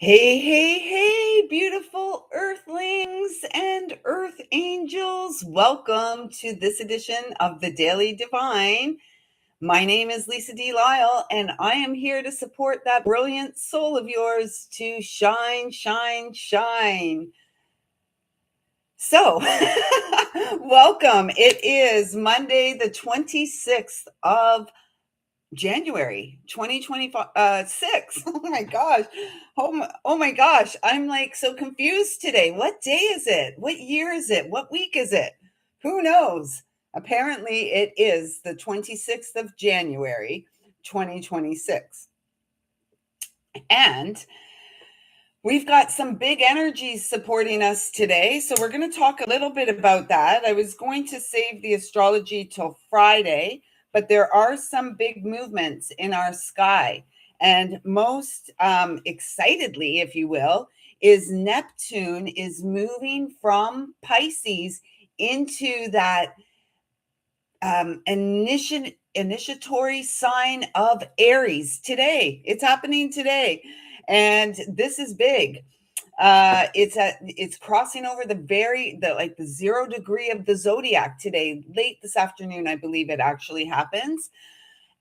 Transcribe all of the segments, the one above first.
Hey, hey, hey, beautiful earthlings and earth angels. Welcome to this edition of the Daily Divine. My name is Lisa D. Lyle, and I am here to support that brilliant soul of yours to shine, shine, shine. So, welcome. It is Monday, the 26th of January 2026. Oh my gosh. Oh my gosh. I'm like so confused today. What day is it? What year is it? What week is it? Who knows? Apparently, it is the 26th of January 2026. And we've got some big energies supporting us today. So, we're going to talk a little bit about that. I was going to save the astrology till Friday, but there are some big movements in our sky. And most excitedly, if you will, is Neptune is moving from Pisces into that initiatory sign of Aries today. It's happening today. And this is big. It's crossing over the 0 degree of the zodiac today, late this afternoon, I believe it actually happens.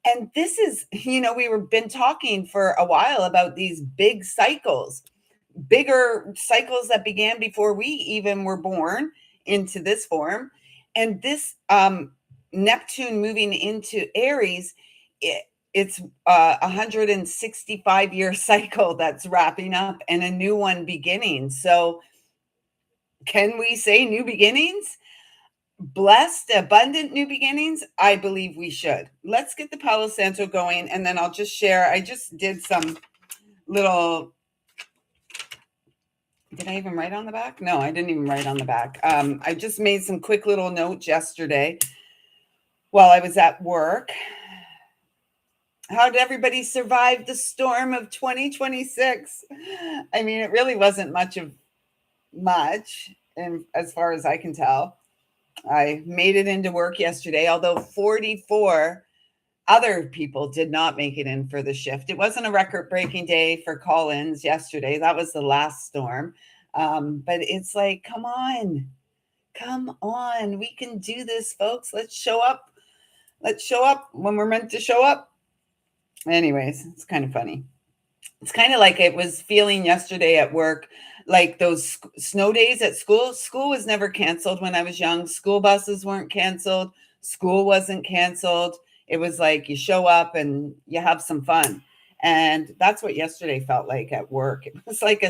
And this is, we've been talking for a while about these big cycles, bigger cycles that began before we even were born into this form. And this Neptune moving into Aries, it's a 165-year cycle that's wrapping up and a new one beginning. So can we say new beginnings? Blessed, abundant new beginnings? I believe we should. Let's get the Palo Santo going, and then I'll just share. I just did some little... Did I even write on the back? No, I didn't even write on the back. I just made some quick little notes yesterday while I was at work. How did everybody survive the storm of 2026? I mean, it really wasn't much, and as far as I can tell. I made it into work yesterday, although 44 other people did not make it in for the shift. It wasn't a record-breaking day for call-ins yesterday. That was the last storm. But it's like, come on. We can do this, folks. Let's show up. Let's show up when we're meant to show up. Anyways, it's kind of funny. It's kind of like it was feeling yesterday at work, like those snow days at school. School was never canceled when I was young. School buses weren't canceled. School wasn't canceled. It was like you show up and you have some fun. And that's what yesterday felt like at work. It was like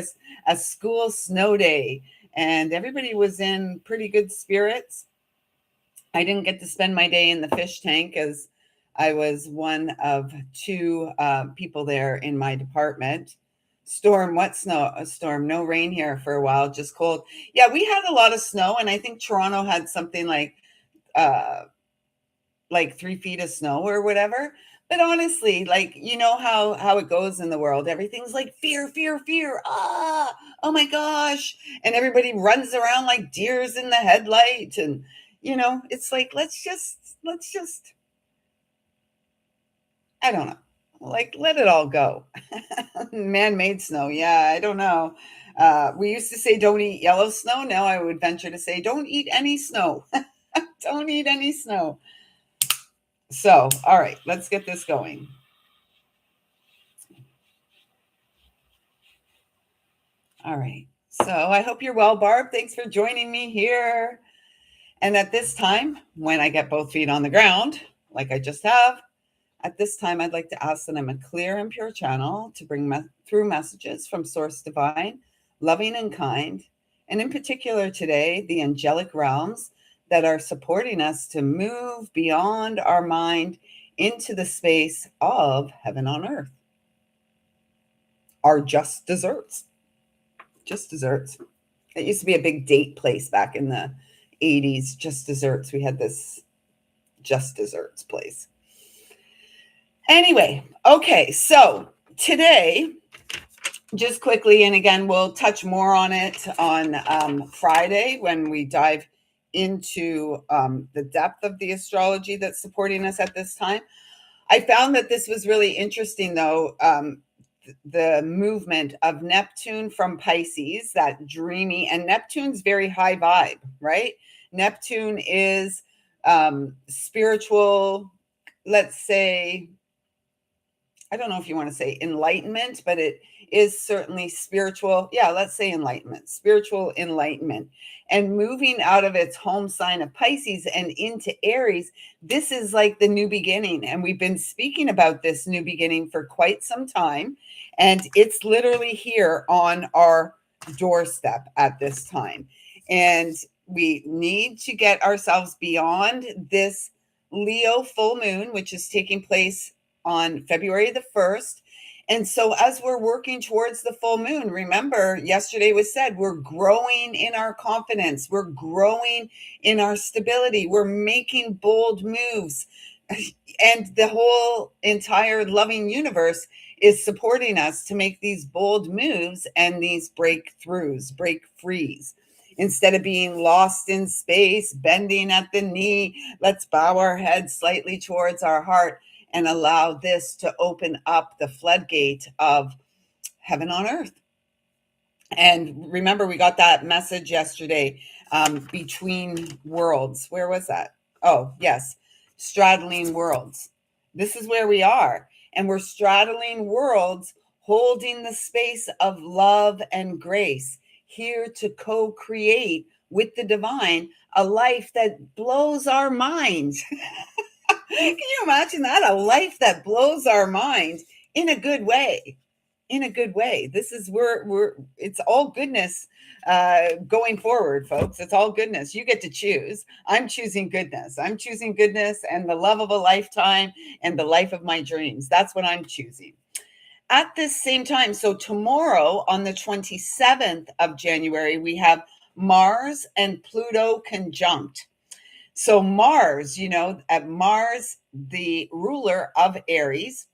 a school snow day, and everybody was in pretty good spirits. I didn't get to spend my day in the fish tank as I was one of two people there in my department. Storm, what snow? A storm, no rain here for a while, just cold. Yeah, we had a lot of snow, and I think Toronto had something like 3 feet of snow or whatever. But honestly, like, how it goes in the world. Everything's like fear, fear, fear. Ah, oh my gosh. And everybody runs around like deers in the headlight. And, it's like, let's just, I don't know. Like, let it all go. Man-made snow. Yeah, I don't know. We used to say don't eat yellow snow. Now I would venture to say don't eat any snow. Don't eat any snow. So, all right, let's get this going. All right. So I hope you're well, Barb. Thanks for joining me here. And at this time, when I get both feet on the ground, like I just have, at this time, I'd like to ask that I'm a clear and pure channel to bring through messages from Source Divine, loving and kind, and in particular today, the angelic realms that are supporting us to move beyond our mind into the space of heaven on earth. Our just desserts. Just desserts. It used to be a big date place back in the 80s, Just Desserts. We had this Just Desserts place. Anyway, okay, so today, just quickly, and again, we'll touch more on it on Friday when we dive into the depth of the astrology that's supporting us at this time. I found that this was really interesting, though. the movement of Neptune from Pisces, that dreamy, and Neptune's very high vibe, right? Neptune is spiritual, let's say, I don't know if you want to say enlightenment, but it is certainly spiritual. Yeah, let's say enlightenment, spiritual enlightenment. And moving out of its home sign of Pisces and into Aries, this is like the new beginning. And we've been speaking about this new beginning for quite some time. And it's literally here on our doorstep at this time. And we need to get ourselves beyond this Leo full moon, which is taking place on February the 1st. And so as we're working towards the full moon, remember yesterday was said, we're growing in our confidence. We're growing in our stability. We're making bold moves. And the whole entire loving universe is supporting us to make these bold moves and these breakthroughs, break frees. Instead of being lost in space, bending at the knee, let's bow our head slightly towards our heart and allow this to open up the floodgate of heaven on earth. And remember, we got that message yesterday, between worlds. Where was that? Oh, yes, straddling worlds. This is where we are. And we're straddling worlds, holding the space of love and grace, here to co-create with the divine a life that blows our minds. Can you imagine that? A life that blows our mind in a good way. In a good way. This is we're it's all goodness going forward, folks. It's all goodness. You get to choose. I'm choosing goodness. I'm choosing goodness and the love of a lifetime and the life of my dreams. That's what I'm choosing. At this same time, so tomorrow on the 27th of January, we have Mars and Pluto conjunct. So Mars, at Mars, the ruler of Aries,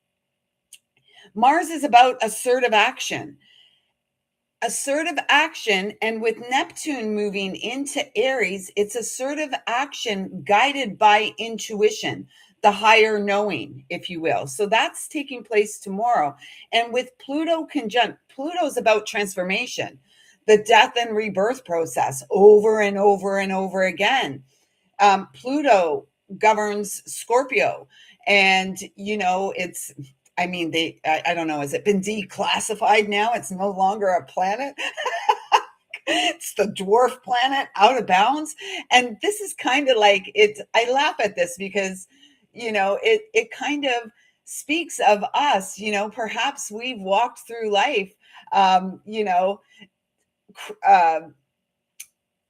Mars is about assertive action. Assertive action, and with Neptune moving into Aries, it's assertive action guided by intuition, the higher knowing, if you will. So that's taking place tomorrow. And with Pluto conjunct, Pluto's about transformation, the death and rebirth process over and over and over again. Pluto governs Scorpio, and it's, I don't know, has it been declassified now? It's no longer a planet. It's the dwarf planet, out of bounds. And this is kind of like it. I laugh at this because it kind of speaks of us. Perhaps we've walked through life,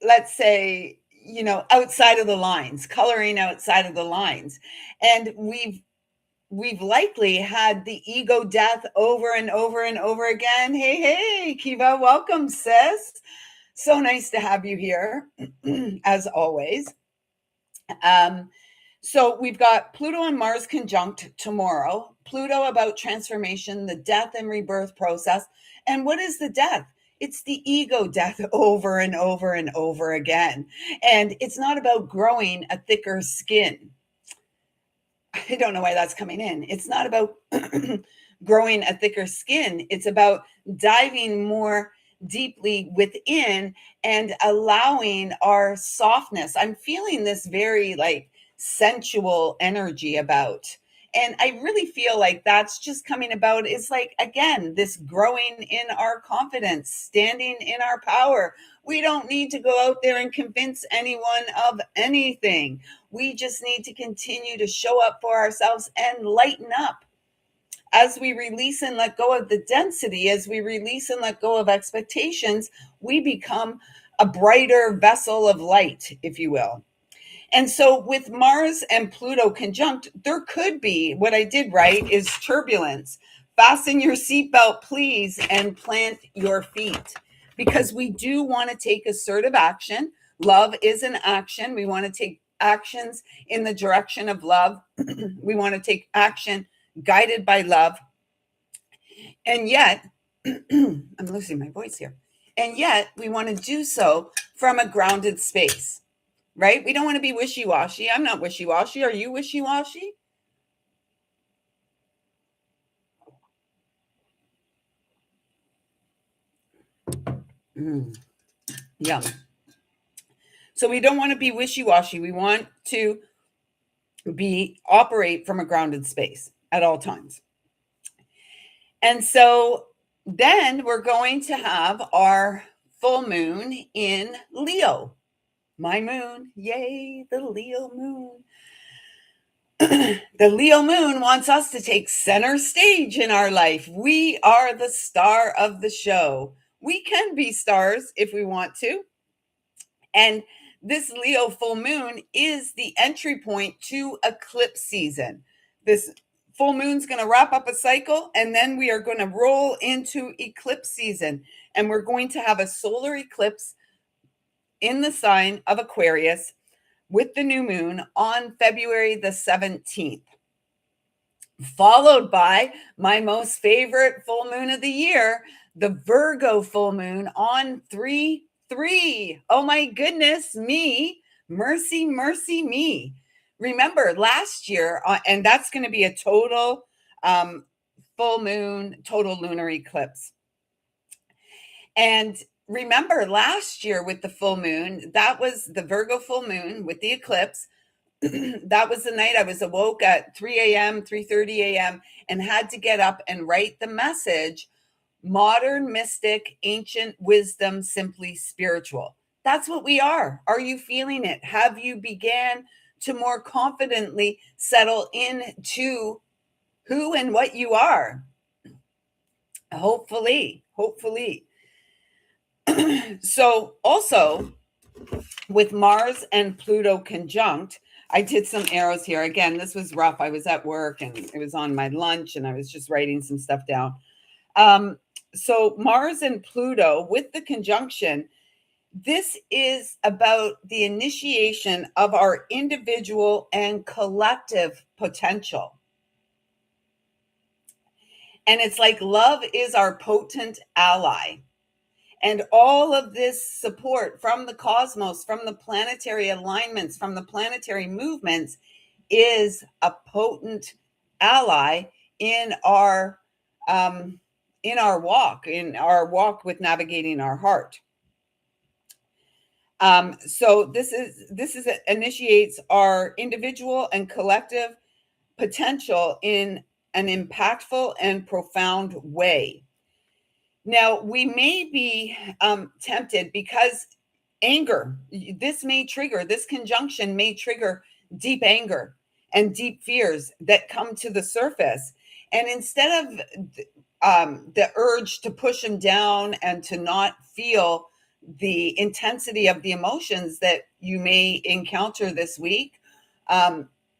let's say, outside of the lines, coloring outside of the lines. And we've likely had the ego death over and over and over again. Hey, Kiva, welcome, sis. So nice to have you here, as always. So we've got Pluto and Mars conjunct tomorrow. Pluto about transformation, the death and rebirth process. And what is the death? It's the ego death over and over and over again. And it's not about growing a thicker skin. I don't know why that's coming in. It's not about growing a thicker skin. It's about diving more deeply within and allowing our softness. I'm feeling this very sensual energy about. And I really feel like that's just coming about. It's like, again, this growing in our confidence, standing in our power. We don't need to go out there and convince anyone of anything. We just need to continue to show up for ourselves and lighten up. As we release and let go of the density, as we release and let go of expectations, we become a brighter vessel of light, if you will. And so with Mars and Pluto conjunct, there could be, what I did right is turbulence. Fasten your seatbelt, please, and plant your feet, because we do want to take assertive action. Love is an action. We want to take actions in the direction of love. We want to take action guided by love. And yet, I'm losing my voice here. And yet we want to do so from a grounded space. Right? We don't want to be wishy-washy. I'm not wishy-washy. Are you wishy-washy? Yum. So we don't want to be wishy-washy. We want to operate from a grounded space at all times. And so then we're going to have our full moon in Leo. My moon, yay, the Leo moon. The Leo moon wants us to take center stage in our life. We are the star of the show. We can be stars if we want to. And this Leo full moon is the entry point to eclipse season. This full moon's going to wrap up a cycle, and then we are going to roll into eclipse season. And we're going to have a solar eclipse in the sign of Aquarius with the new moon on February the 17th, followed by my most favorite full moon of the year, the Virgo full moon on 3/3. Oh my goodness me. Mercy, mercy me. Remember last year, and that's going to be a total full moon, total lunar eclipse. And remember last year with the full moon, that was the Virgo full moon with the eclipse. That was the night I was awoke at 3 a.m., 3:30 a.m., and had to get up and write the message, Modern Mystic, Ancient Wisdom, Simply Spiritual. That's what we are. Are you feeling it? Have you began to more confidently settle into who and what you are? Hopefully. So also with Mars and Pluto conjunct, I did some arrows here. Again, this was rough. I was at work and it was on my lunch and I was just writing some stuff down. So Mars and Pluto with the conjunction, this is about the initiation of our individual and collective potential. And it's like love is our potent ally. And all of this support from the cosmos, from the planetary alignments, from the planetary movements is a potent ally in our walk with navigating our heart. So this initiates our individual and collective potential in an impactful and profound way. Now, we may be tempted because anger, this conjunction may trigger deep anger and deep fears that come to the surface. And instead of the urge to push them down and to not feel the intensity of the emotions that you may encounter this week,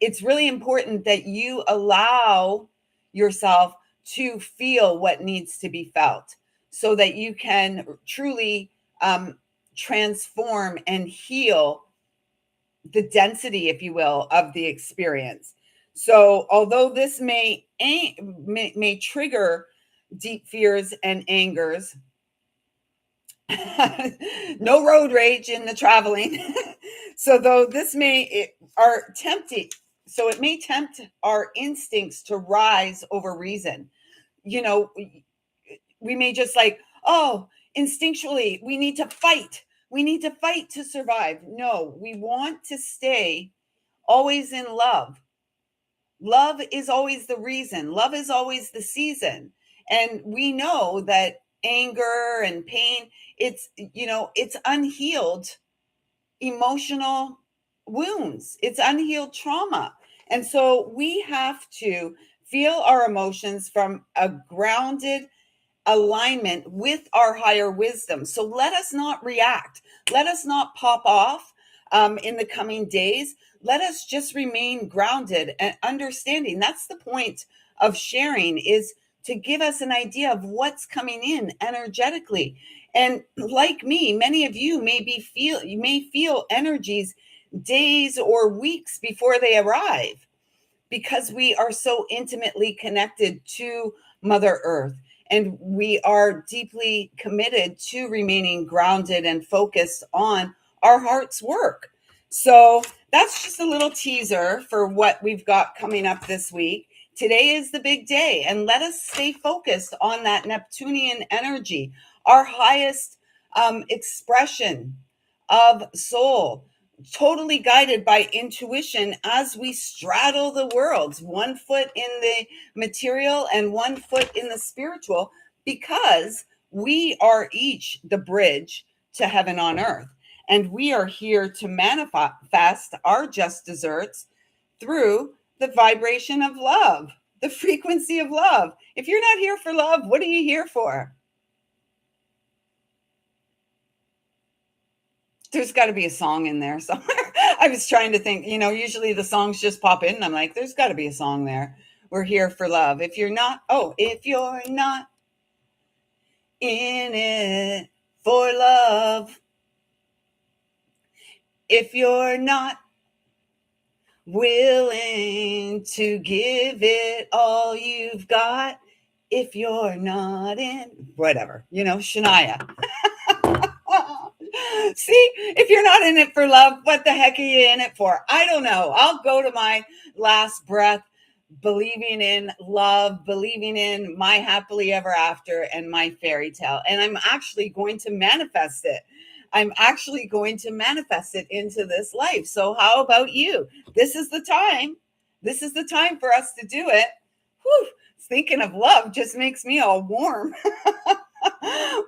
it's really important that you allow yourself to feel what needs to be felt, so that you can truly transform and heal the density, if you will, of the experience. So although this may trigger deep fears and angers, no road rage in the traveling. So though this may it may tempt our instincts to rise over reason. We may just instinctually, we need to fight. We need to fight to survive. No, we want to stay always in love. Love is always the reason. Love is always the season. And we know that anger and pain, it's unhealed emotional wounds. It's unhealed trauma. And so we have to feel our emotions from a grounded alignment with our higher wisdom. So let us not react. Let us not pop off in the coming days. Let us just remain grounded and understanding. That's the point of sharing, is to give us an idea of what's coming in energetically. And like me, many of you may feel energies days or weeks before they arrive, because we are so intimately connected to Mother Earth. And we are deeply committed to remaining grounded and focused on our heart's work. So that's just a little teaser for what we've got coming up this week. Today is the big day, and let us stay focused on that Neptunian energy, our highest expression of soul, totally guided by intuition as we straddle the worlds, one foot in the material and one foot in the spiritual, because we are each the bridge to heaven on earth. And we are here to manifest our just desserts through the vibration of love, the frequency of love. If you're not here for love, what are you here for? There's got to be a song in there somewhere. I was trying to think, usually the songs just pop in and I'm like, there's got to be a song there. We're here for love. If you're not in it for love, if you're not willing to give it all you've got, if you're not in whatever, Shania. See, if you're not in it for love, what the heck are you in it for? I don't know. I'll go to my last breath believing in love, believing in my happily ever after and my fairy tale. And I'm actually going to manifest it. I'm actually going to manifest it into this life. So how about you? This is the time. This is the time for us to do it. Whew. Thinking of love just makes me all warm.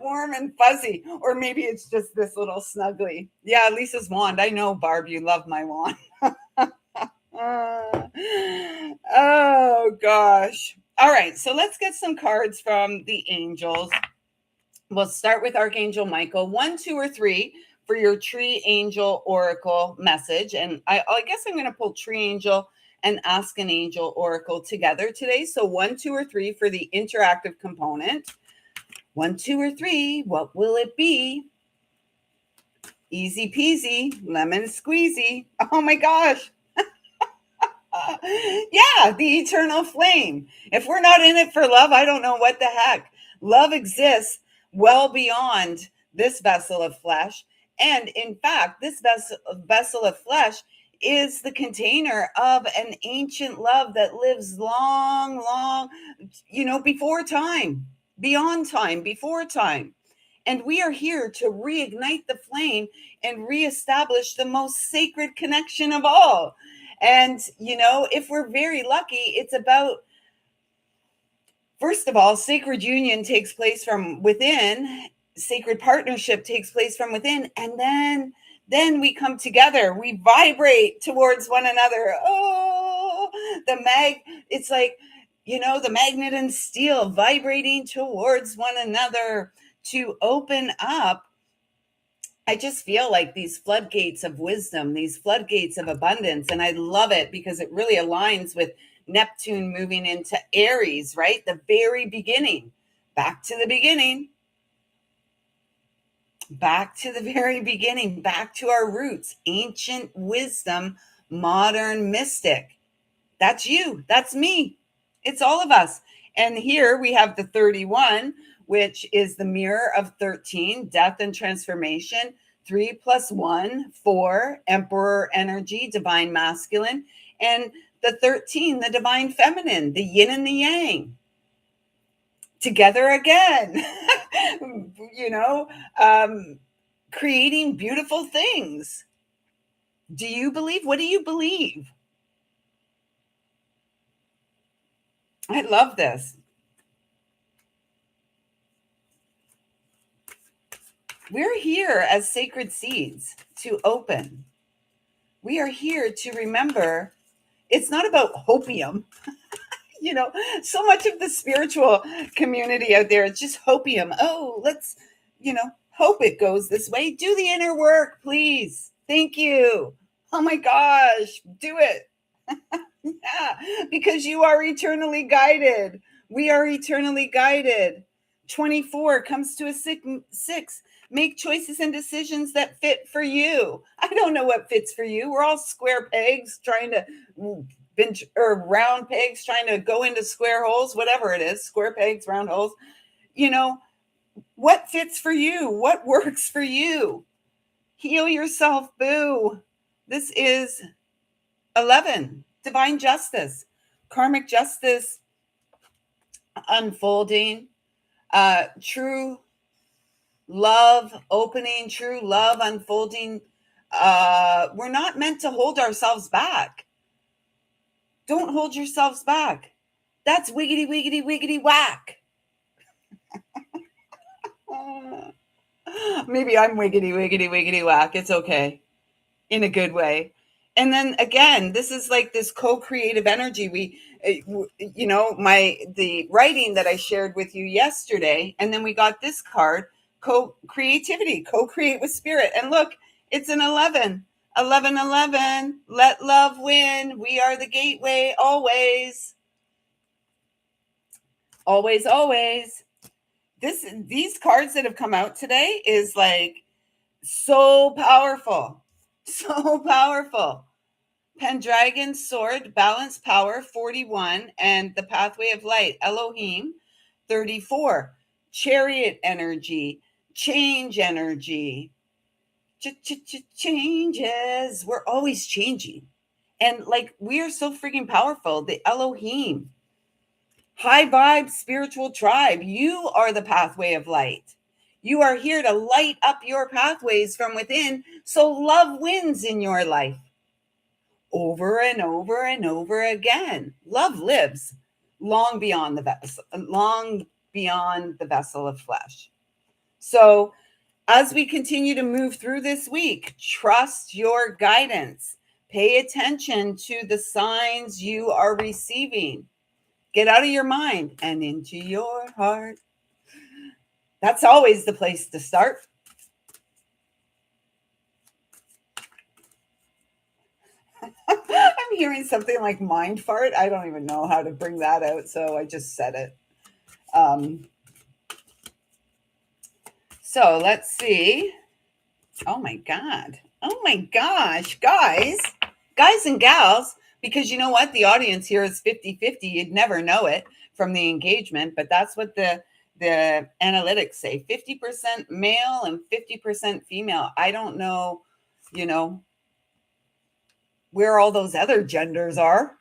Warm and fuzzy. Or maybe it's just this little snuggly. Yeah, Lisa's wand. I know, Barb, you love my wand. Oh, gosh. All right, so let's get some cards from the angels. We'll start with Archangel Michael. 1, 2, or 3 for your Tree Angel Oracle message. And I guess I'm going to pull Tree Angel and Ask an Angel Oracle together today. So 1, 2, or 3 for the interactive component. 1, 2, or 3, what will it be? Easy peasy, lemon squeezy. Oh my gosh. Yeah, the eternal flame. If we're not in it for love, I don't know what the heck. Love exists well beyond this vessel of flesh. And in fact, this vessel of flesh is the container of an ancient love that lives long, long, before time, beyond time, before time. And we are here to reignite the flame and reestablish the most sacred connection of all. And, if we're very lucky, it's about, first of all, sacred union takes place from within, sacred partnership takes place from within, and then we come together, we vibrate towards one another. Oh, it's like, the magnet and steel vibrating towards one another to open up. I just feel like these floodgates of wisdom, these floodgates of abundance. And I love it because it really aligns with Neptune moving into Aries, right? The very beginning. Back to the beginning. Back to the very beginning. Back to our roots. Ancient wisdom, modern mystic. That's you. That's me. It's all of us. And here we have the 31, which is the mirror of 13, death and transformation. 3 + 1, 4, emperor energy, divine masculine. And the 13, the divine feminine, the yin and the yang. Together again. Creating beautiful things. Do you believe? What do you believe? I love this. We're here as sacred seeds to open. We are here to remember it's not about hopium. So much of the spiritual community out there, it's just hopium. Oh, let's, hope it goes this way. Do the inner work, please. Thank you. Oh my gosh, do it. Yeah, because you are eternally guided. We are eternally guided. 24 comes to a 6. Make choices and decisions that fit for you. I don't know what fits for you. We're all square pegs trying to round pegs trying to go into square holes, whatever it is, square pegs, round holes. What fits for you? What works for you? Heal yourself, boo. This is 11, divine justice, karmic justice unfolding, true love opening, true love unfolding. We're not meant to hold ourselves back. Don't hold yourselves back. That's wiggity, wiggity, wiggity, whack. Maybe I'm wiggity, wiggity, wiggity, whack. It's okay. In a good way. And then again, this is like this co-creative energy. The writing that I shared with you yesterday, and then we got this card, co-creativity, co-create with spirit. And look, it's an 11, 11, 11. Let love win. We are the gateway, always, always, always. These cards that have come out today is like so powerful, so powerful. Pendragon, sword, balance, power, 41, and the pathway of light, Elohim, 34. Chariot energy, change energy, changes. We're always changing. And like, we are so freaking powerful. The Elohim, high vibe, spiritual tribe. You are the pathway of light. You are here to light up your pathways from within so love wins in your life. Over and over and over again. Love lives long beyond the vessel of flesh. So as we continue to move through this week, trust your guidance. Pay attention to the signs you are receiving. Get out of your mind and into your heart. That's always the place to start. I'm hearing something like mind fart. I don't even know how to bring that out, so I just said it. So let's see. Oh my God. Oh my gosh, guys and gals, because you know what? The audience here is 50-50. You'd never know it from the engagement, but that's what the analytics say. 50% male and 50% female. I don't know, where all those other genders are.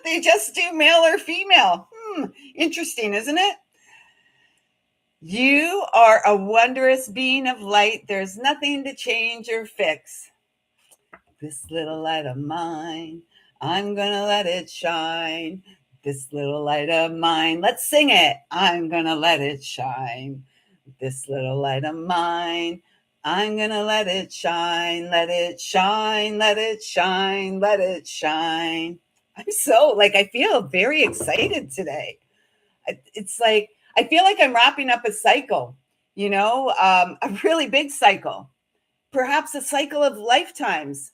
They just do male or female. Interesting, isn't it? You are a wondrous being of light. There's nothing to change or fix. This little light of mine, I'm gonna let it shine. This little light of mine, let's sing it. I'm gonna let it shine. This little light of mine, I'm gonna let it shine, let it shine, let it shine, let it shine. I'm so I feel very excited today. It's like I feel like I'm wrapping up a cycle, a really big cycle, perhaps a cycle of lifetimes.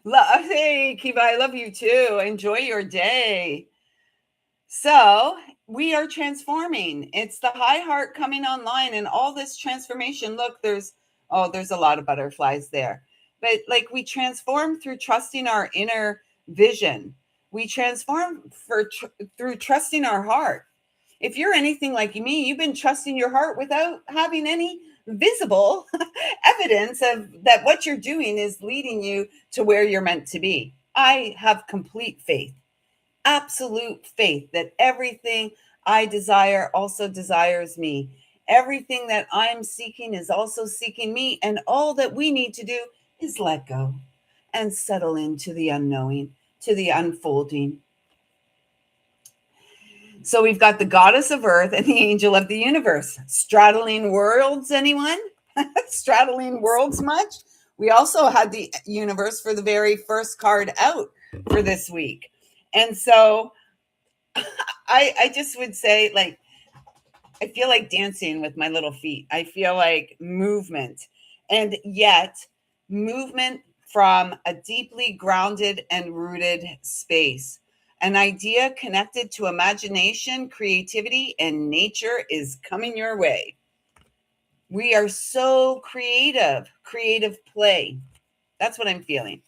Hey, Kiva, I love you too. Enjoy your day. So we are transforming. It's the high heart coming online and all this transformation. Look, there's a lot of butterflies there. But we transform through trusting our inner vision. We transform through trusting our heart. If you're anything like me, you've been trusting your heart without having any visible evidence of that what you're doing is leading you to where you're meant to be. I have complete faith, absolute faith that everything I desire also desires me. Everything that I'm seeking is also seeking me. And all that we need to do is let go and settle into the unknowing, to the unfolding. So we've got the goddess of earth and the angel of the universe. Straddling worlds, anyone? Straddling worlds much? We also had the universe for the very first card out for this week. And so I just would say, I feel like dancing with my little feet. I feel like movement, and yet movement from a deeply grounded and rooted space. An idea connected to imagination, creativity, and nature is coming your way. We are so creative play. That's what I'm feeling.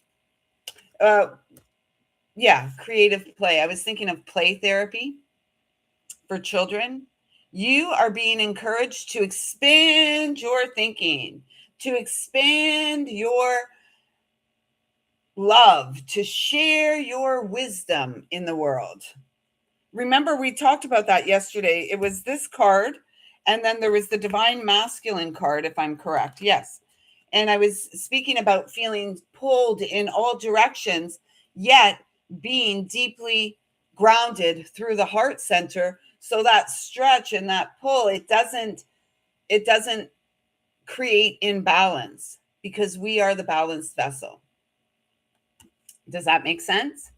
Yeah, creative play. I was thinking of play therapy for children. You are being encouraged to expand your thinking, to expand your love, to share your wisdom in the world. Remember, we talked about that yesterday. It was this card, and then there was the divine masculine card, if I'm correct. Yes. And I was speaking about feeling pulled in all directions, yet being deeply grounded through the heart center. So that stretch and that pull, it doesn't create imbalance because we are the balanced vessel. Does that make sense?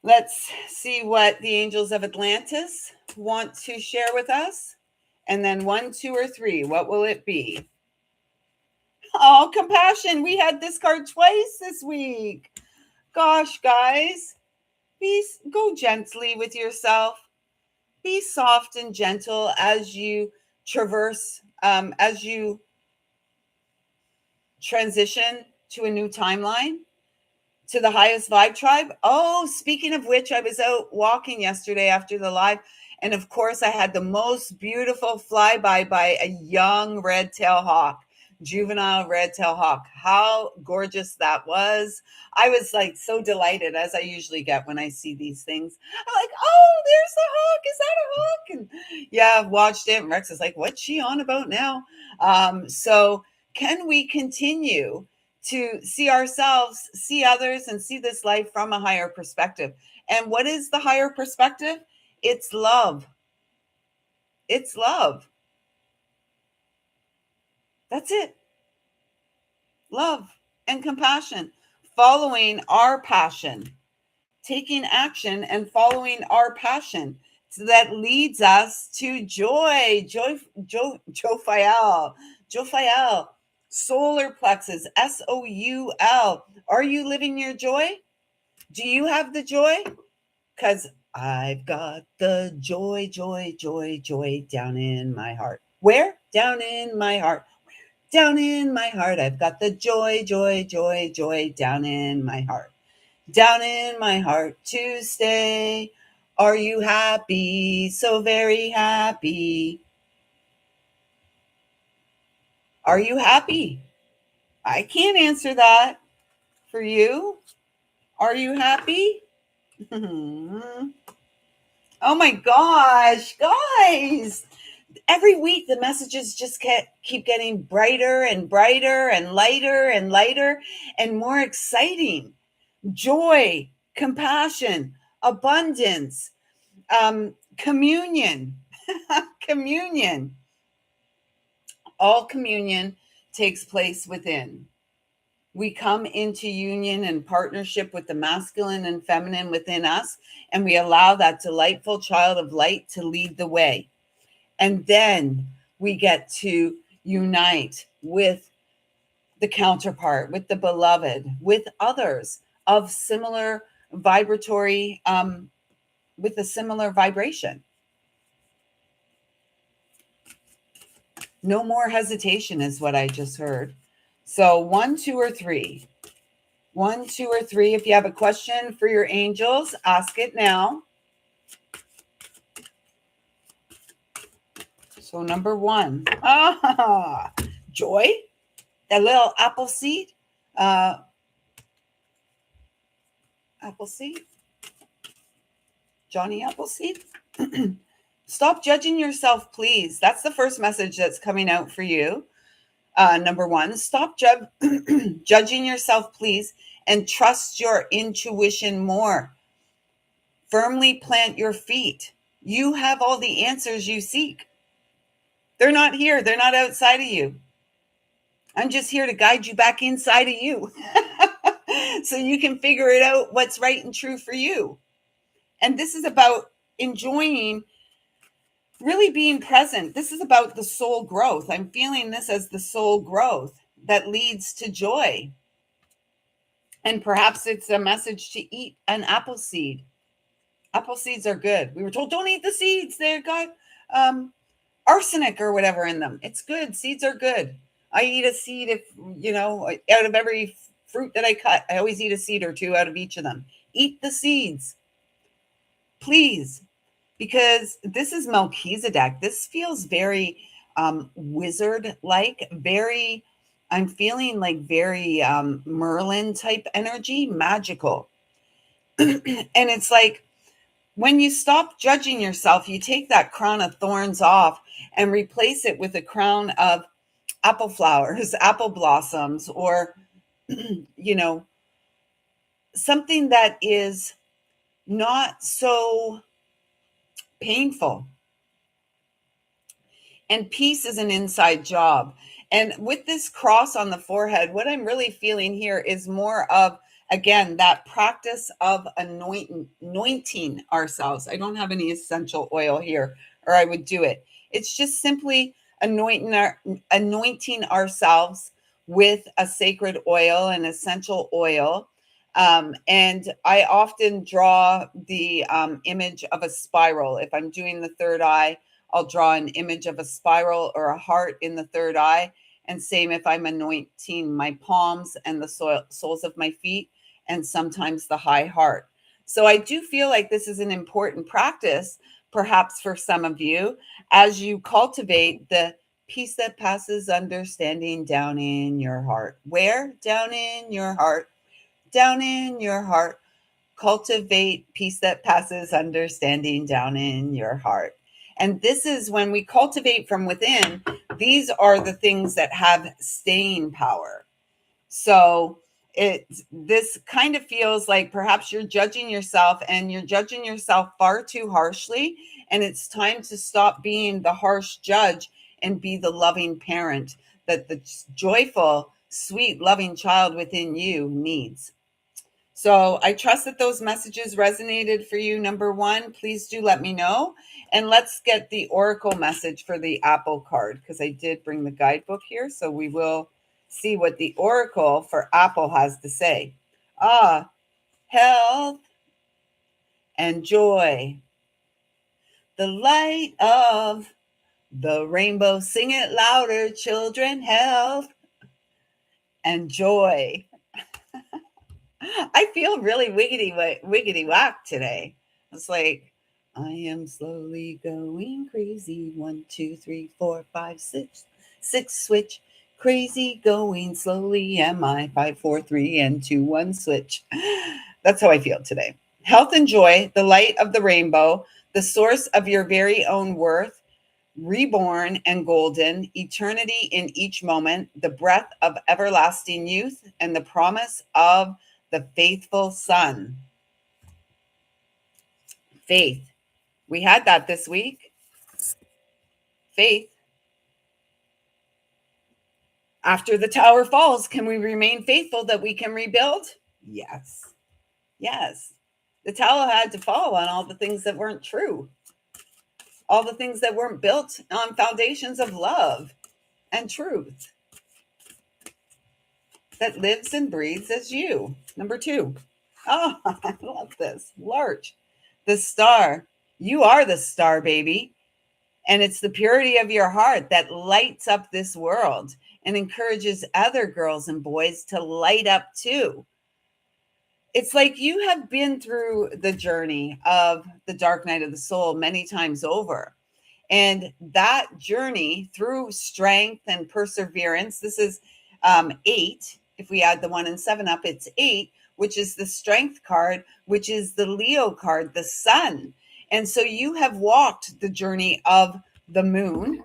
Let's see what the angels of Atlantis want to share with us. And then 1, 2, or 3, what will it be? Oh, compassion. We had this card twice this week. Gosh, guys, go gently with yourself. Be soft and gentle as you traverse, as you transition to a new timeline, to the highest vibe tribe. Oh, speaking of which, I was out walking yesterday after the live, and of course I had the most beautiful flyby by a young red-tailed hawk, juvenile red-tailed hawk. How gorgeous that was. I was like so delighted, as I usually get when I see these things. I'm like, oh, there's the hawk. Is that a hawk? And yeah, I've watched it, and Rex is like, what's she on about now? So can we continue to see ourselves, see others, and see this life from a higher perspective? And what is the higher perspective? It's love. It's love. That's it. Love and compassion. Following our passion. Taking action and following our passion. So that leads us to joy. Joyful. Solar plexus. SOUL. Are you living your joy? Do you have the joy? Because I've got the joy down in my heart. Where? Down in my heart. Down in my heart. I've got the joy down in my heart. Down in my heart to stay. Are you happy? So very happy. Are you happy? I can't answer that for you. Are you happy? Oh my gosh, guys. Every week the messages just keep getting brighter and brighter and lighter and more exciting. Joy, compassion, abundance, communion. Communion. All communion takes place within. We come into union and partnership with the masculine and feminine within us, and we allow that delightful child of light to lead the way. And then we get to unite with the counterpart, with the beloved, with others of similar vibratory, with a similar vibration. No more hesitation is what I just heard. So 1, 2, or 3. 1, 2, or 3. If you have a question for your angels, ask it now. So number 1. Joy. That little apple seed. Appleseed. Johnny Appleseed. Stop judging yourself, please. That's the first message that's coming out for you. Number 1, stop judging yourself, please, and trust your intuition more. Firmly plant your feet. You have all the answers you seek. They're not here. They're not outside of you. I'm just here to guide you back inside of you so you can figure it out what's right and true for you. And this is about enjoying, really being present. This is about the soul growth. I'm feeling this as the soul growth that leads to joy. And perhaps it's a message to eat an apple seed. Apple seeds are good. We were told, don't eat the seeds. They've got arsenic or whatever in them. It's good. Seeds are good. I eat a seed out of every fruit that I cut. I always eat a seed or 2 out of each of them. Eat the seeds, please, because this is Melchizedek. This feels very wizard-like, very, I'm feeling like very Merlin type energy, magical. And it's like, when you stop judging yourself, you take that crown of thorns off and replace it with a crown of apple flowers, apple blossoms, or, you know, something that is not so painful. And peace is an inside job. And with this cross on the forehead, what I'm really feeling here is more of, again, that practice of anointing ourselves. I don't have any essential oil here, or I would do it. It's just simply anointing ourselves with a sacred oil, an essential oil. And I often draw the image of a spiral. If I'm doing the third eye, I'll draw an image of a spiral or a heart in the third eye. And same if I'm anointing my palms and the soles of my feet, and sometimes the high heart. So I do feel like this is an important practice, perhaps for some of you, as you cultivate the peace that passes understanding down in your heart. Where? Down in your heart. Down in your heart. Cultivate peace that passes understanding down in your heart. And this is when we cultivate from within, these are the things that have staying power. So this kind of feels like perhaps you're judging yourself, and you're judging yourself far too harshly. And it's time to stop being the harsh judge and be the loving parent that the joyful, sweet, loving child within you needs. So I trust that those messages resonated for you. Number one, please do let me know. And let's get the oracle message for the Apple card, because I did bring the guidebook here. So we will see what the oracle for Apple has to say. Health and joy. The light of the rainbow. Sing it louder, children. Health and joy. I feel really wiggity whack today. It's like, I am slowly going crazy. 1, 2, 3, 4, 5, 6. 6 switch. Crazy going slowly am I. 5, 4, 3, and 2, 1 switch. That's how I feel today. Health and joy, the light of the rainbow, the source of your very own worth, reborn and golden, eternity in each moment, the breath of everlasting youth, and the promise of the faithful son. Faith. We had that this week. Faith. After the tower falls, can we remain faithful that we can rebuild? Yes. Yes. The tower had to fall on all the things that weren't true, all the things that weren't built on foundations of love and truth that lives and breathes as you. Number 2. Oh, I love this. Large. The star. You are the star, baby. And it's the purity of your heart that lights up this world and encourages other girls and boys to light up too. It's like you have been through the journey of the dark night of the soul many times over. And that journey through strength and perseverance, this is 8. If we add the 1 and 7 up, it's 8, which is the strength card, which is the Leo card, the sun. And so you have walked the journey of the moon,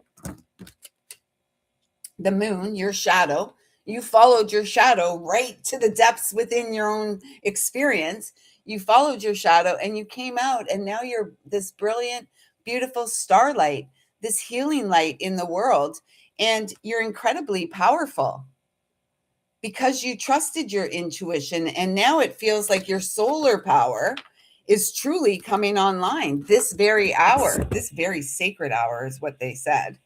your shadow. You followed your shadow right to the depths within your own experience. You followed your shadow and you came out, and now you're this brilliant, beautiful starlight, this healing light in the world. And you're incredibly powerful because you trusted your intuition. And now it feels like your solar power is truly coming online this very hour. This very sacred hour is what they said.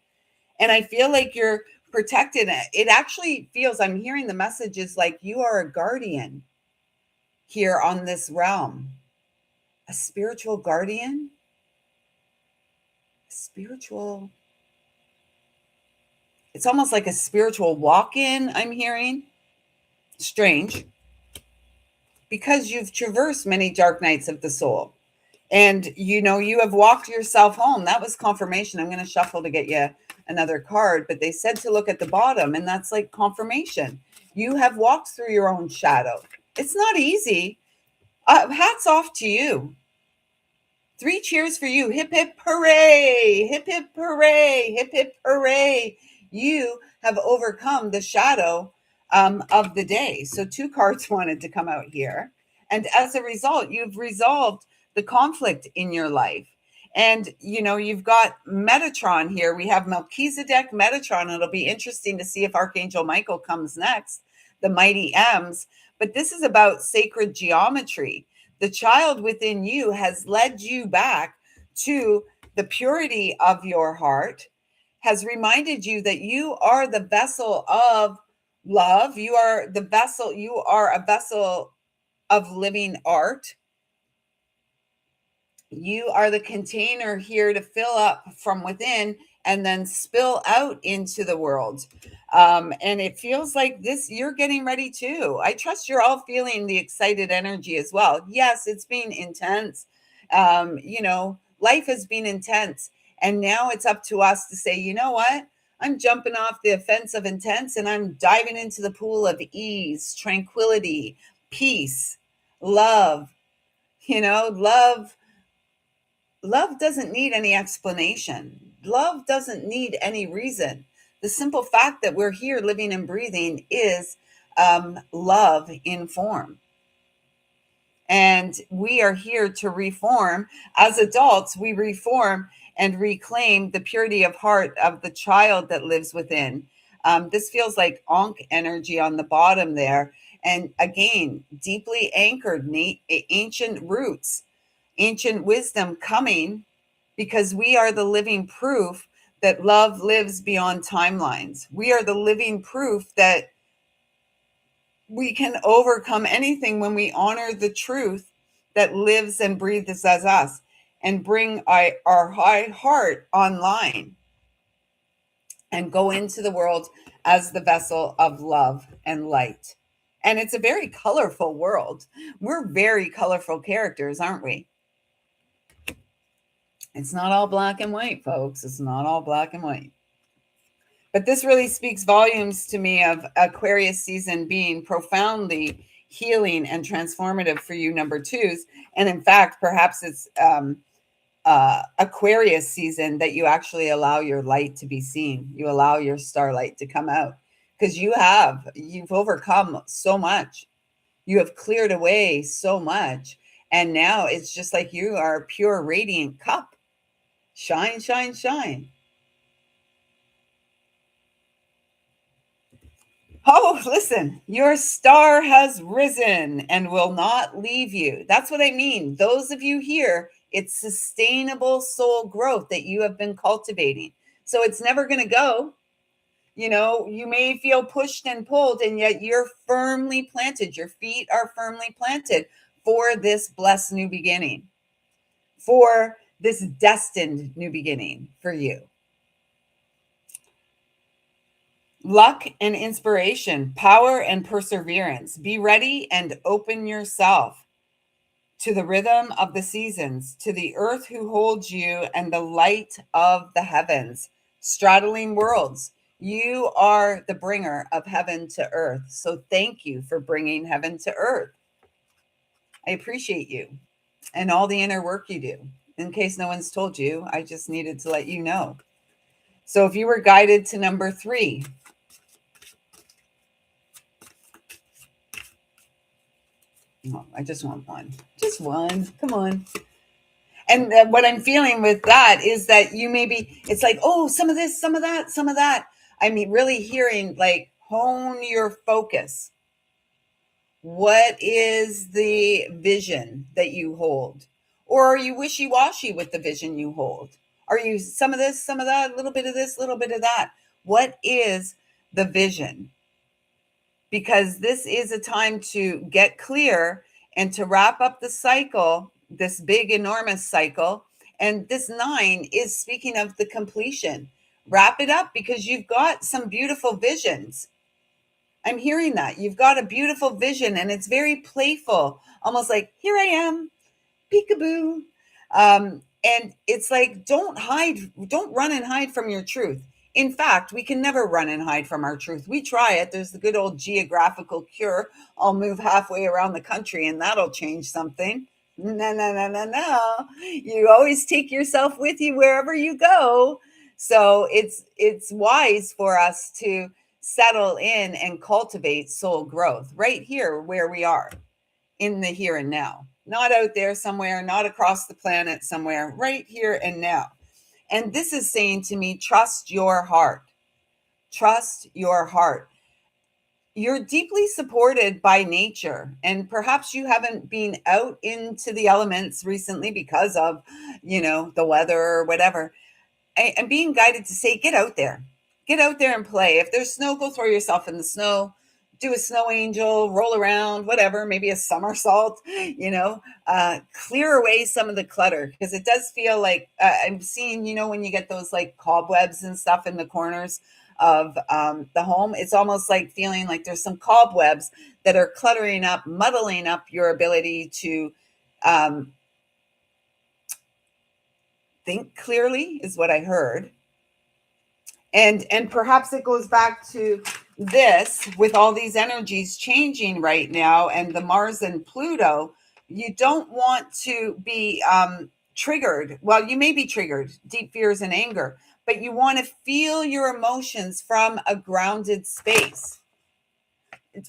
And I feel like you're protected. It actually feels, I'm hearing the messages like you are a guardian here on this realm. A spiritual guardian? Spiritual. It's almost like a spiritual walk-in, I'm hearing. Strange. Because you've traversed many dark nights of the soul. And you have walked yourself home. That was confirmation. I'm going to shuffle to get you another card, but they said to look at the bottom, and that's like confirmation. You have walked through your own shadow. It's not easy. Hats off to you. 3 cheers for you. Hip, hip, hooray. Hip, hip, hooray. Hip, hip, hooray. You have overcome the shadow of the day. So 2 cards wanted to come out here. And as a result, you've resolved the conflict in your life. And, you've got Metatron here. We have Melchizedek, Metatron. It'll be interesting to see if Archangel Michael comes next, the mighty M's. But this is about sacred geometry. The child within you has led you back to the purity of your heart, has reminded you that you are the vessel of love. You are the vessel, you are a vessel of living art. You are the container here to fill up from within and then spill out into the world. And it feels like this, you're getting ready too. I trust you're all feeling the excited energy as well. Yes, it's been intense. Life has been intense. And now it's up to us to say, you know what? I'm jumping off the offense of intense and I'm diving into the pool of ease, tranquility, peace, love. Love doesn't need any explanation. Love doesn't need any reason. The simple fact that we're here living and breathing is love in form. And we are here to reform. As adults, we reform and reclaim the purity of heart of the child that lives within. This feels like Ankh energy on the bottom there. And again, deeply anchored, ancient roots, ancient wisdom coming, because we are the living proof that love lives beyond timelines. We are the living proof that we can overcome anything when we honor the truth that lives and breathes as us and bring our high heart online and go into the world as the vessel of love and light. And it's a very colorful world. We're very colorful characters, aren't we? It's not all black and white, folks. It's not all black and white. But this really speaks volumes to me of Aquarius season being profoundly healing and transformative for you, number twos. And in fact, perhaps it's Aquarius season that you actually allow your light to be seen. You allow your starlight to come out because you've overcome so much. You have cleared away so much. And now it's just like you are a pure, radiant cup. Shine, shine, shine. Oh, listen, your star has risen and will not leave you. That's what I mean. Those of you here, it's sustainable soul growth that you have been cultivating. So it's never going to go. You may feel pushed and pulled, and yet you're firmly planted. Your feet are firmly planted for this blessed new beginning, for this destined new beginning for you. Luck and inspiration, power and perseverance. Be ready and open yourself to the rhythm of the seasons, to the earth who holds you and the light of the heavens, straddling worlds. You are the bringer of heaven to earth. So thank you for bringing heaven to earth. I appreciate you and all the inner work you do. In case no one's told you, I just needed to let you know. So if you were guided to number 3, I just want one. Just one. Come on. And what I'm feeling with that is that it's like, oh, some of this, some of that, some of that. I mean, really hearing like hone your focus. What is the vision that you hold? Or are you wishy-washy with the vision you hold? Are you some of this, some of that, a little bit of this, a little bit of that? What is the vision? Because this is a time to get clear and to wrap up the cycle, this big, enormous cycle. And this 9 is speaking of the completion. Wrap it up because you've got some beautiful visions. I'm hearing that. You've got a beautiful vision and it's very playful, almost like, here I am, peekaboo. And it's like, don't run and hide from your truth. In fact, we can never run and hide from our truth. We try it. There's the good old geographical cure. I'll move halfway around the country and that'll change something. No, no, no, no, no. You always take yourself with you wherever you go. So it's wise for us to settle in and cultivate soul growth right here where we are in the here and now. Not out there somewhere, not across the planet somewhere, right here and now. And this is saying to me, trust your heart. Trust your heart. You're deeply supported by nature, and perhaps you haven't been out into the elements recently because of, the weather or whatever. I'm being guided to say, get out there and play. If there's snow, go throw yourself in the snow, do a snow angel, roll around, whatever, maybe a somersault, clear away some of the clutter, because it does feel like I'm seeing, when you get those like cobwebs and stuff in the corners of the home, it's almost like feeling like there's some cobwebs that are cluttering up, muddling up your ability to think clearly, is what I heard. And perhaps it goes back to this, with all these energies changing right now and the Mars and Pluto. You don't want to be triggered. Well, you may be triggered, deep fears and anger, but you want to feel your emotions from a grounded space.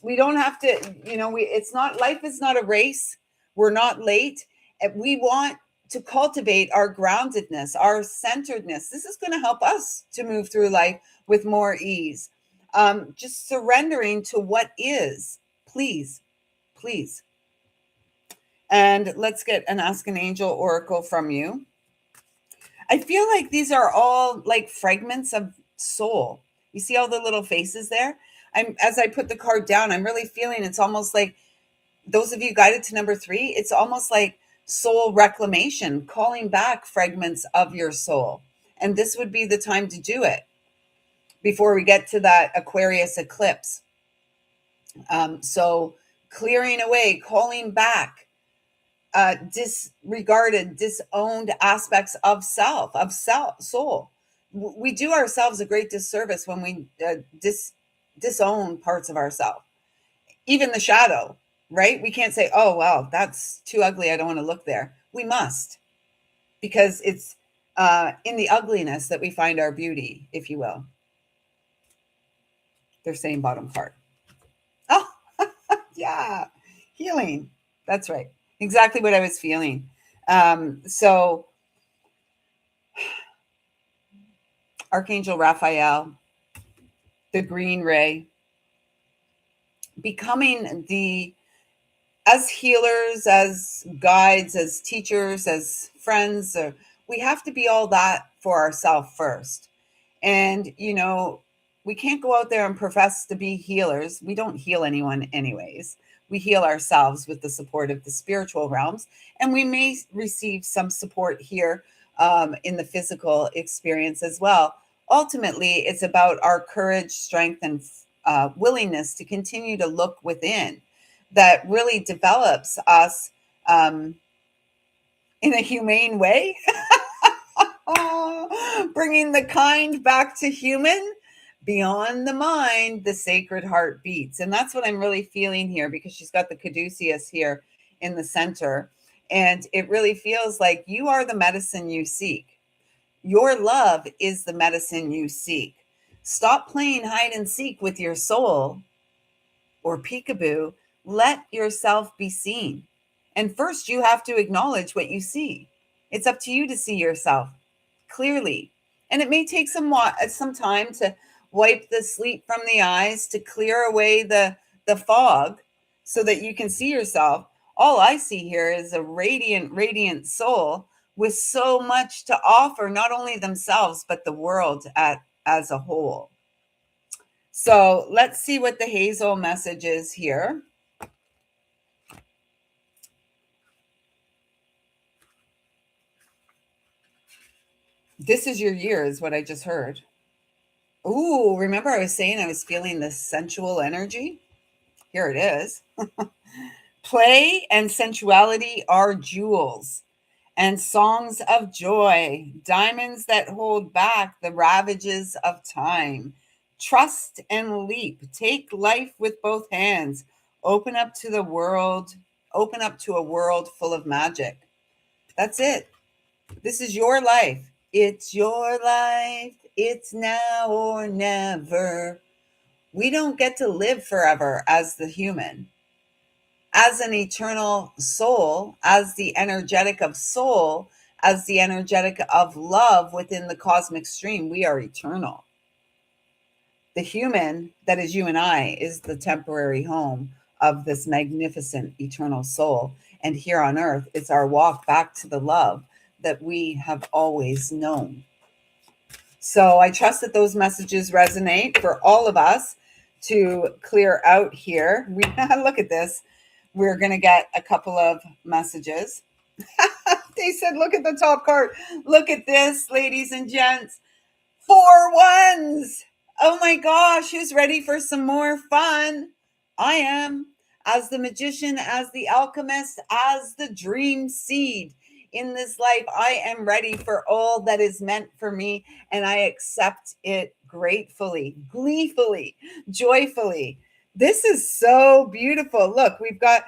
We don't have to, it's not, life is not a race. We're not late. And we want to cultivate our groundedness, our centeredness. This is going to help us to move through life with more ease. Just surrendering to what is, please, please. And let's get an Ask an Angel oracle from you. I feel like these are all like fragments of soul. You see all the little faces there? As I put the card down, I'm really feeling it's almost like, those of you guided to number 3, it's almost like soul reclamation, calling back fragments of your soul. And this would be the time to do it before we get to that Aquarius eclipse. So clearing away, calling back disregarded, disowned aspects of soul. We do ourselves a great disservice when we disown parts of ourselves, even the shadow. Right? We can't say, oh, well, that's too ugly, I don't want to look there. We must, because it's in the ugliness that we find our beauty, if you will. They're saying bottom part. Oh, yeah. Healing. That's right. Exactly what I was feeling. So Archangel Raphael, the green ray, becoming as healers, as guides, as teachers, as friends, we have to be all that for ourselves first. And, we can't go out there and profess to be healers. We don't heal anyone anyways. We heal ourselves with the support of the spiritual realms. And we may receive some support here in the physical experience as well. Ultimately, it's about our courage, strength, and willingness to continue to look within, that really develops us in a humane way, bringing the kind back to human. Beyond the mind, the sacred heart beats. And that's what I'm really feeling here, because she's got the caduceus here in the center. And it really feels like you are the medicine you seek. Your love is the medicine you seek. Stop playing hide and seek with your soul or peekaboo. Let yourself be seen. And first, you have to acknowledge what you see. It's up to you to see yourself clearly. And it may take some time to wipe the sleep from the eyes, to clear away the fog so that you can see yourself. All I see here is a radiant, radiant soul with so much to offer, not only themselves, but the world as a whole. So let's see what the Hazel message is here. This is your year, is what I just heard. Ooh, remember I was saying I was feeling this sensual energy? Here it is. Play and sensuality are jewels. and songs of joy, diamonds that hold back the ravages of time. Trust and leap. Take life with both hands. Open up to the world. Open up to a world full of magic. That's it. This is your life. It's your life. It's now or never. We don't get to live forever as the human. As an eternal soul, as the energetic of soul, as the energetic of love within the cosmic stream, we are eternal. The human, that is you and I, is the temporary home of this magnificent eternal soul. And here on earth, it's our walk back to the love that we have always known. So I trust that those messages resonate for all of us to clear out here. We look at this. We're going to get a couple of messages. They said, look at the top card. Look at this, ladies and gents. 4 ones. Oh my gosh, who's ready for some more fun? I am. As the magician, as the alchemist, as the dream seed in this life, I am ready for all that is meant for me, and I accept it gratefully, gleefully, joyfully. This is so beautiful. Look, we've got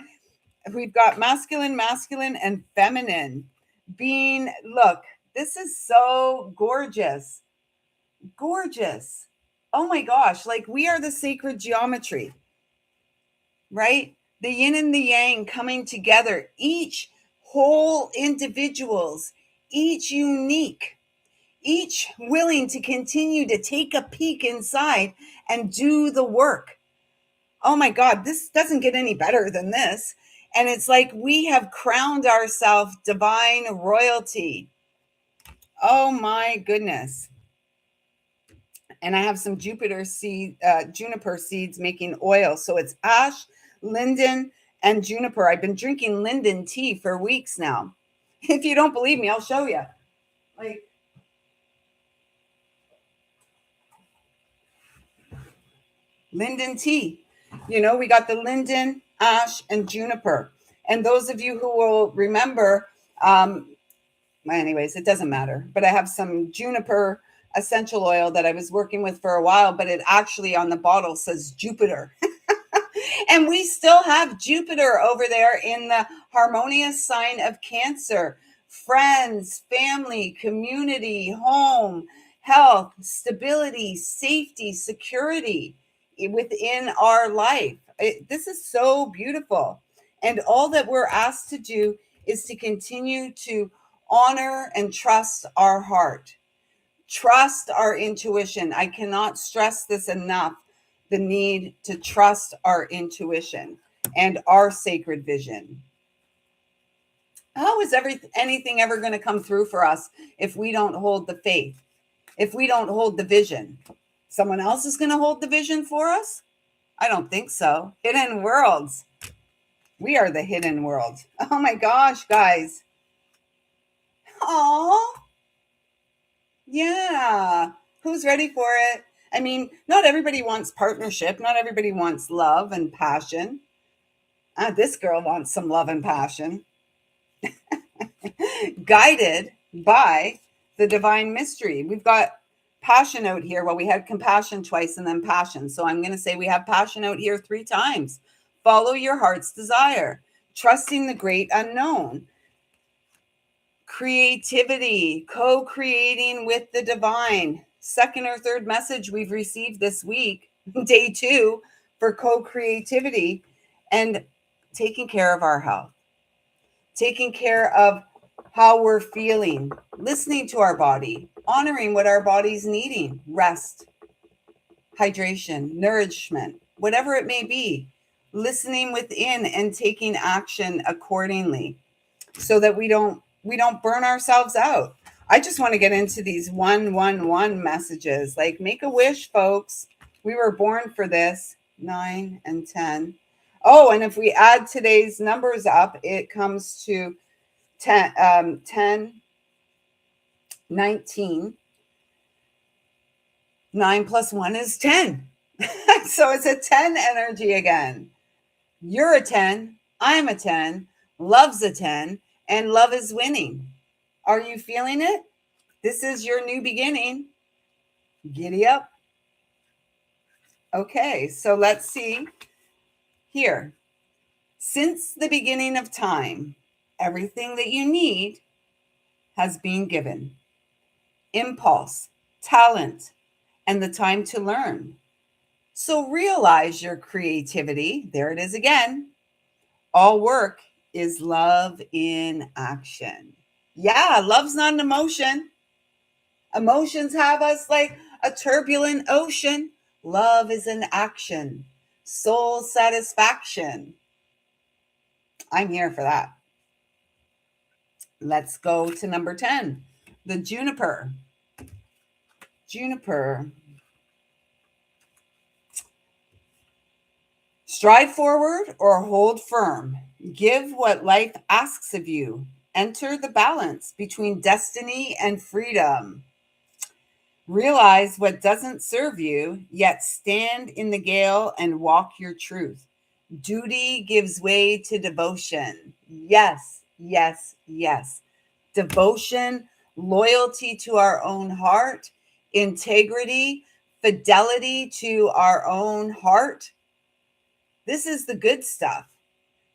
masculine, and feminine being, look, this is so gorgeous. Gorgeous. Oh my gosh, like we are the sacred geometry, right? The yin and the yang coming together, each whole individuals, each unique, each willing to continue to take a peek inside and do the work. Oh my God, this doesn't get any better than this. And it's like we have crowned ourselves divine royalty. Oh my goodness. And I have some juniper seeds making oil. So it's ash, linden, and juniper. I've been drinking linden tea for weeks now. If you don't believe me, I'll show you. Like, linden tea. You know, we got the linden, ash, and juniper. And those of you who will remember, anyways, it doesn't matter. But I have some juniper essential oil that I was working with for a while, but it actually on the bottle says Jupiter. And we still have Jupiter over there in the harmonious sign of Cancer. Friends, family, community, home, health, stability, safety, security within our life. This is so beautiful. And all that we're asked to do is to continue to honor and trust our heart. Trust our intuition. I cannot stress this enough. The need to trust our intuition and our sacred vision. How is anything ever going to come through for us if we don't hold the faith? If we don't hold the vision? Someone else is going to hold the vision for us? I don't think so. Hidden worlds. We are the hidden world. Oh my gosh, guys. Oh, yeah. Who's ready for it? I mean, not everybody wants partnership. Not everybody wants love and passion. This girl wants some love and passion. Guided by the divine mystery. We've got passion out here. Well, we had compassion twice and then passion. So I'm going to say we have passion out here 3 times. Follow your heart's desire. Trusting the great unknown. Creativity. Co-creating with the divine. Second or third message we've received this week. Day 2 for co-creativity. And taking care of our health. Taking care of how we're feeling, listening to our body, honoring what our body's needing, rest, hydration, nourishment, whatever it may be, listening within and taking action accordingly so that we don't burn ourselves out. I just want to get into these 111 messages. Like, make a wish, folks. We were born for this. 9 and 10. Oh, and if we add today's numbers up, it comes to 10, 19. 9 plus 1 is 10. So it's a 10 energy again. You're a 10. I'm a 10. Love's a 10. And love is winning. Are you feeling it? This is your new beginning. Giddy up. Okay, so let's see here. Since the beginning of time, everything that you need has been given. Impulse, talent, and the time to learn. So realize your creativity. There it is again. All work is love in action. Yeah, love's not an emotion. Emotions have us like a turbulent ocean. Love is an action. Soul satisfaction. I'm here for that. Let's go to number 10, the juniper. Juniper. Stride forward or hold firm. Give what life asks of you. Enter the balance between destiny and freedom. Realize what doesn't serve you, yet stand in the gale and walk your truth. Duty gives way to devotion. Yes, yes, yes. Devotion, loyalty to our own heart, integrity, fidelity to our own heart. This is the good stuff.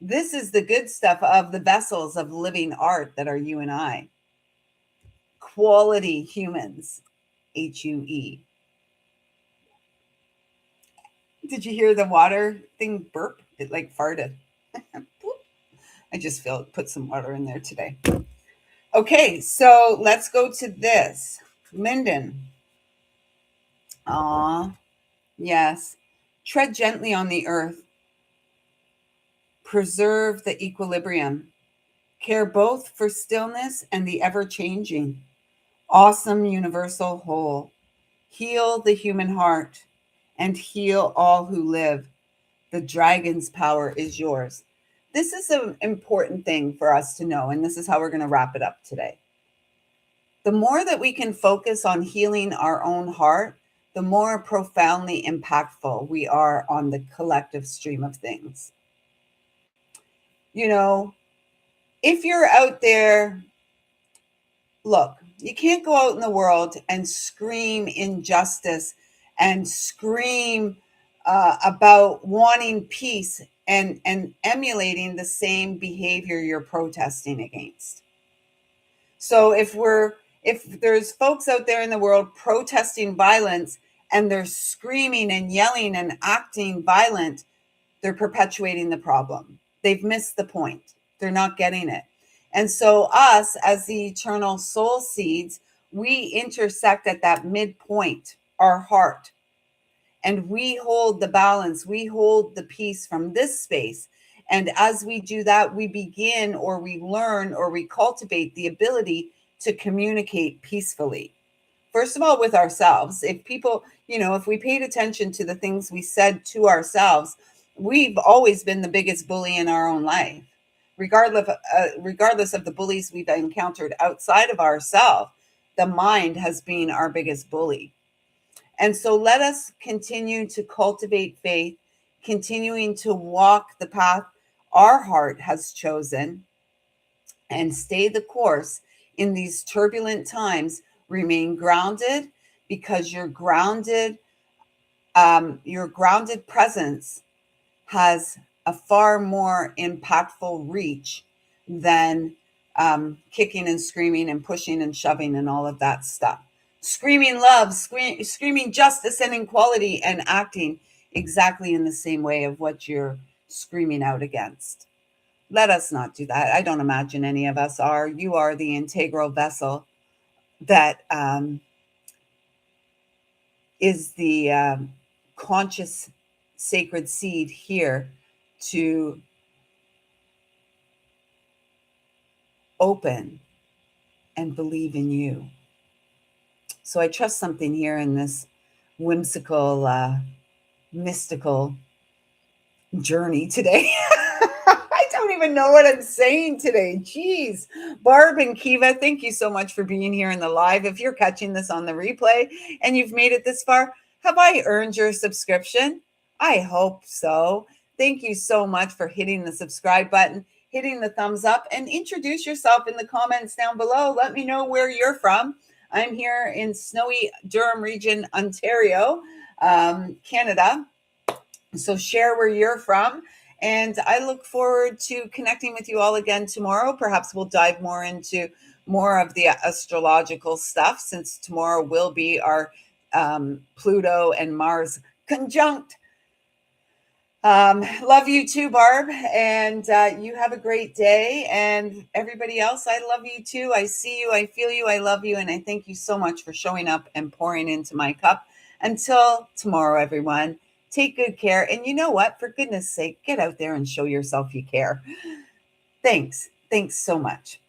This is the good stuff of the vessels of living art that are you and I. Quality humans, HUE. Did you hear the water thing burp? It like farted. I just put some water in there today. Okay, so let's go to this. Lyndon. Aw, yes. Tread gently on the earth. Preserve the equilibrium. Care both for stillness and the ever-changing. Awesome universal whole. Heal the human heart and heal all who live. The dragon's power is yours. This is an important thing for us to know, and this is how we're going to wrap it up today. The more that we can focus on healing our own heart, the more profoundly impactful we are on the collective stream of things. You know, if you're out there, look, you can't go out in the world and scream injustice and scream about wanting peace and emulating the same behavior you're protesting against. So if there's folks out there in the world protesting violence and they're screaming and yelling and acting violent, they're perpetuating the problem. They've missed the point. They're not getting it. And so us as the eternal soul seeds, we intersect at that midpoint, our heart. And we hold the balance, we hold the peace from this space. And as we do that, we begin or we learn or we cultivate the ability to communicate peacefully. First of all, with ourselves. If people, if we paid attention to the things we said to ourselves, we've always been the biggest bully in our own life. Regardless of the bullies we've encountered outside of ourselves, the mind has been our biggest bully. And so let us continue to cultivate faith, continuing to walk the path our heart has chosen, and stay the course in these turbulent times. Remain grounded, because your grounded presence has a far more impactful reach than kicking and screaming and pushing and shoving and all of that stuff. Screaming love, screaming justice and equality, and acting exactly in the same way of what you're screaming out against. Let us not do that. I don't imagine any of us are. You are the integral vessel that is the conscious sacred seed here to open and believe in you. So I trust something here in this whimsical, mystical journey today. I don't even know what I'm saying today. Jeez. Barb and Kiva, thank you so much for being here in the live. If you're catching this on the replay and you've made it this far, have I earned your subscription? I hope so. Thank you so much for hitting the subscribe button, hitting the thumbs up, and introduce yourself in the comments down below. Let me know where you're from. I'm here in snowy Durham region, Ontario, Canada. So share where you're from. And I look forward to connecting with you all again tomorrow. Perhaps we'll dive more into more of the astrological stuff, since tomorrow will be our Pluto and Mars conjunct. Love you too, Barb. And you have a great day. And everybody else, I love you too. I see you, I feel you, I love you. And I thank you so much for showing up and pouring into my cup. Until tomorrow, everyone, take good care. And you know what? For goodness sake, get out there and show yourself you care. Thanks. Thanks so much.